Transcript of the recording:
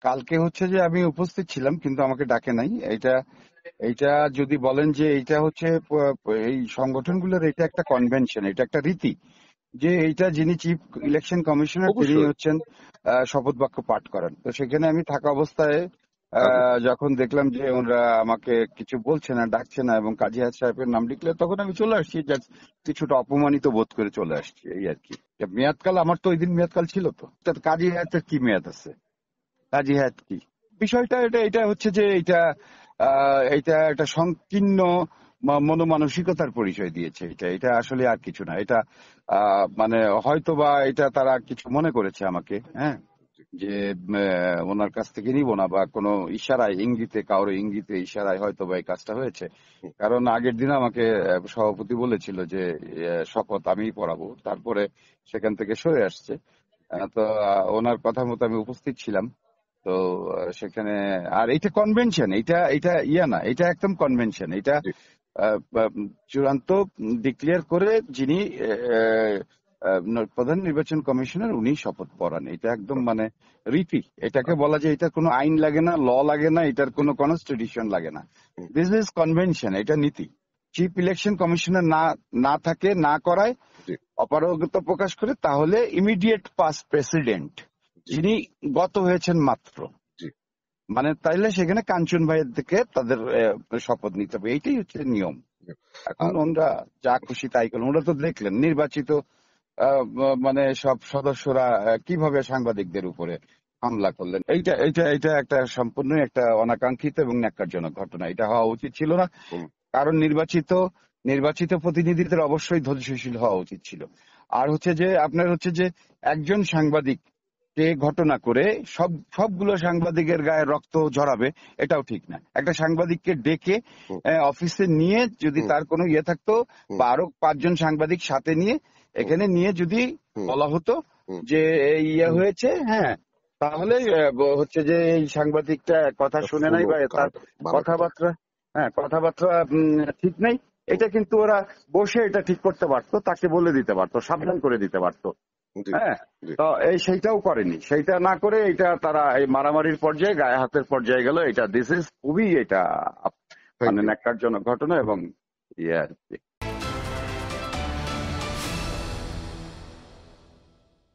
কালকে হচ্ছে যে আমি উপস্থিত ছিলাম কিন্তু আমাকে ডাকে নাই। এইটা এইটা যদি বলেন যে এইটা হচ্ছে এই সংগঠনগুলোর এটা একটা কনভেনশন, এটা একটা রীতি যে এইটা যিনি চিফ ইলেকশন কমিশনার তিনি অবশ্যই। হচ্ছেন শপথ বাক্য পাঠ করেন। তো সেখানে আমি থাকা অবস্থায় আচ্ছা। যখন দেখলাম যে ওরা আমাকে কিছু বলছে না, ডাকছে না এবং কাজী হায়াত সাহেবের নাম লিখলে তখন আমি চলে আসছি, জাস্ট কিছুটা অপমানিত বোধ করে চলে আসছি, এই আর কি। মেয়াদকাল আমার তো ওই দিন মেয়াদকাল ছিল, তো তার কাজী হায়াতের কি মেয়াদ আছে? কাজী হায়াত কি বিষয়টা? এটা এটা হচ্ছে যে এটা একটা সংকীর্ণ মনোমানসিকতার পরিচয় দিয়েছে। এটা এটা আসলে আর কিছু না। এটা মানে হয়তো বা এটা তারা কিছু মনে করেছে আমাকে, হ্যাঁ, যে ওনার কাছ থেকে নিব না বা কোনো ইশারায় ইঙ্গিতে, কারো ইঙ্গিতে ইশারায় হয়তো বা এই কাজটা হয়েছে। হুম, কারণ আগের দিন আমাকে সভাপতি বলেছিল যে শপথ আমিই পড়াবো, তারপরে সেখান থেকে সরে আসছে। তো ওনার কথা মতো আমি উপস্থিত ছিলাম। তো সেখানে আর এটা কনভেনশন, এটা এটা না, এটা একদম কনভেনশন। এটা জি, চূড়ান্ত ডিক্লেয়ার করে যিনি প্রধান নির্বাচন কমিশনার উনি শপথ পড়ান। এটা একদম মানে রীতি। এটাকে বলা যায় এটার কোনো আইন লাগে না, ল লাগে না, এটার জি, কোনো কনস্টিটিউশন লাগে না। হুম, দিস ইজ কনভেনশন, এটা নীতি। চিফ ইলেকশন কমিশনার না না থাকে, না করায়, জি, অপারগতা প্রকাশ করে, তাহলে ইমিডিয়েট পাস্ট প্রেসিডেন্ট জি, যিনি গত হয়েছেন মাত্র, জি। মানে তাইলে সেখানে কাঞ্চন ভাইয়ের থেকে তাদের শপথ নিতে হবে, এইটাই হচ্ছে নিয়ম। এখন আ- ওনারা যা খুশি তাই করলেন। ওরা তো দেখলেন নির্বাচিত মানে সব সদস্যরা কিভাবে সাংবাদিকদের উপরে হামলা করলেন। এইটা এইটা এটা একটা সম্পূর্ণ একটা অনাকাঙ্ক্ষিত এবং ন্যাক্কারজনক ঘটনা। এটা হওয়া উচিত ছিল না। হুম, কারণ নির্বাচিত প্রতিনিধিদের অবশ্যই ধৈর্যশীল হওয়া উচিত ছিল। আর হচ্ছে যে আপনার হচ্ছে যে একজন সাংবাদিক কে ঘটনা করে সবগুলো সাংবাদিকের গায়ে রক্ত ঝরাবে, এটাও ঠিক না। একটা সাংবাদিককে ডেকে হুম, অফিসে নিয়ে যদি হুম, তার কোনো ইয়ে থাকতো, হুম, বা আরো 5জন সাংবাদিক সাথে নিয়ে হুম, এখানে নিয়ে যদি হুম, বলা হতো হুম, যে এই ইয়ে হয়েছে, হ্যাঁ, তাহলে হচ্ছে যে এই সাংবাদিকটা কথা শুনে নাই ফোনও বা তার কাট বানাতে পারত। কথাবার্তা, হ্যাঁ, কথাবার্তা ঠিক নাই, হুম, এটা কিন্তু ওরা বসে এটা ঠিক করতে পারতো, তাকে বলে দিতে পারতো, সাবধান করে দিতে পারতো। জি, হ্যাঁ, জি। তো এই সেইটাও করেনি। সেইটা না করে এটা তারা এই মারামারির পর্যায়ে, গায়ে হাতের পর্যায়ে গেল। এটা দিস ইজ খুবই এটা থ্যাংক মানে ইউ। ন্যাক্কারজনক ঘটনা এবং ইয়ে আর কি।